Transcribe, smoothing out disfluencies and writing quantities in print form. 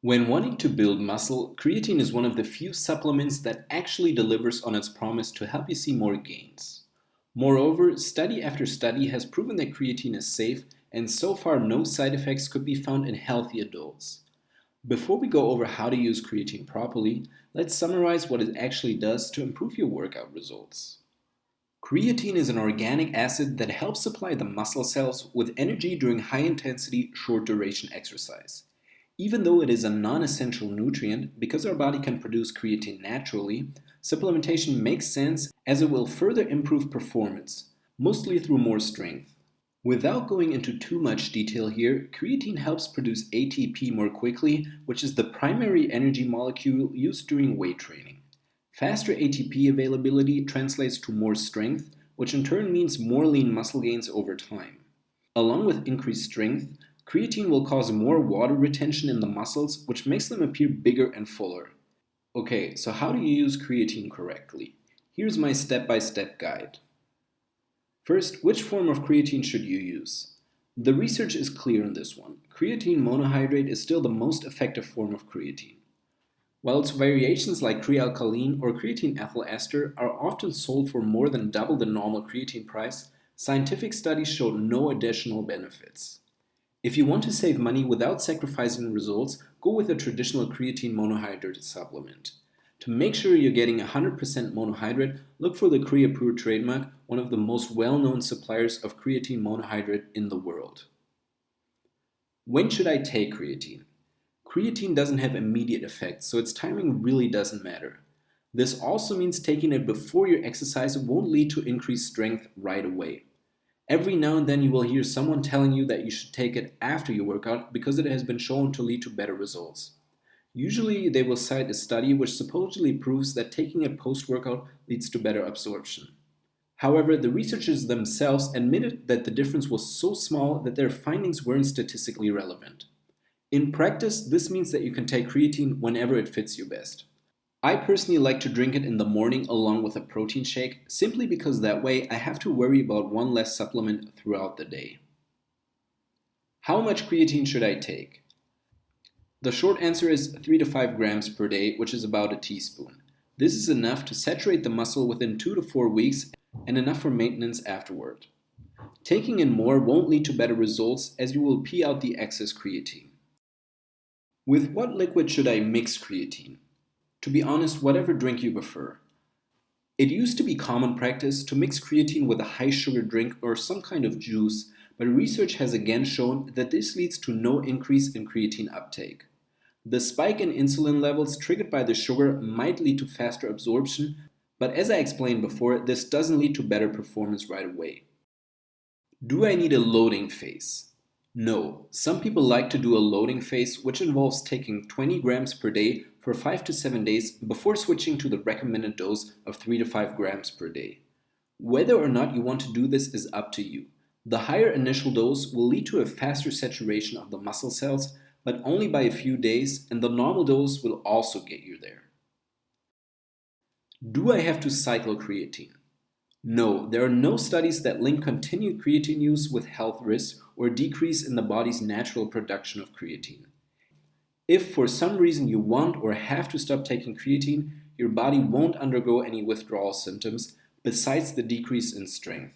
When wanting to build muscle, creatine is one of the few supplements that actually delivers on its promise to help you see more gains. Moreover, study after study has proven that creatine is safe, and so far no side effects could be found in healthy adults. Before we go over how to use creatine properly, let's summarize what it actually does to improve your workout results. Creatine is an organic acid that helps supply the muscle cells with energy during high-intensity, short-duration exercise. Even though it is a non-essential nutrient, because our body can produce creatine naturally, supplementation makes sense as it will further improve performance, mostly through more strength. Without going into too much detail here, creatine helps produce ATP more quickly, which is the primary energy molecule used during weight training. Faster ATP availability translates to more strength, which in turn means more lean muscle gains over time. Along with increased strength, creatine will cause more water retention in the muscles, which makes them appear bigger and fuller. Okay, so how do you use creatine correctly? Here's my step-by-step guide. First, which form of creatine should you use? The research is clear on this one. Creatine monohydrate is still the most effective form of creatine. While its variations like crealkaline or creatine ethyl ester are often sold for more than double the normal creatine price, scientific studies show no additional benefits. If you want to save money without sacrificing results, go with a traditional creatine monohydrate supplement. To make sure you're getting 100% monohydrate, look for the Creapure trademark, one of the most well-known suppliers of creatine monohydrate in the world. When should I take creatine? Creatine doesn't have immediate effects, so its timing really doesn't matter. This also means taking it before your exercise won't lead to increased strength right away. Every now and then you will hear someone telling you that you should take it after your workout because it has been shown to lead to better results. Usually they will cite a study which supposedly proves that taking it post-workout leads to better absorption. However, the researchers themselves admitted that the difference was so small that their findings weren't statistically relevant. In practice, this means that you can take creatine whenever it fits you best. I personally like to drink it in the morning along with a protein shake, simply because that way I have to worry about one less supplement throughout the day. How much creatine should I take? The short answer is 3 to 5 grams per day, which is about a teaspoon. This is enough to saturate the muscle within 2 to 4 weeks and enough for maintenance afterward. Taking in more won't lead to better results as you will pee out the excess creatine. With what liquid should I mix creatine? To be honest, whatever drink you prefer. It used to be common practice to mix creatine with a high sugar drink or some kind of juice, but research has again shown that this leads to no increase in creatine uptake. The spike in insulin levels triggered by the sugar might lead to faster absorption, but as I explained before, this doesn't lead to better performance right away. Do I need a loading phase? No. Some people like to do a loading phase, which involves taking 20 grams per day for 5 to 7 days before switching to the recommended dose of 3 to 5 grams per day. Whether or not you want to do this is up to you. The higher initial dose will lead to a faster saturation of the muscle cells, but only by a few days, and the normal dose will also get you there. Do I have to cycle creatine? No, there are no studies that link continued creatine use with health risks or decrease in the body's natural production of creatine. If for some reason you want or have to stop taking creatine, your body won't undergo any withdrawal symptoms besides the decrease in strength.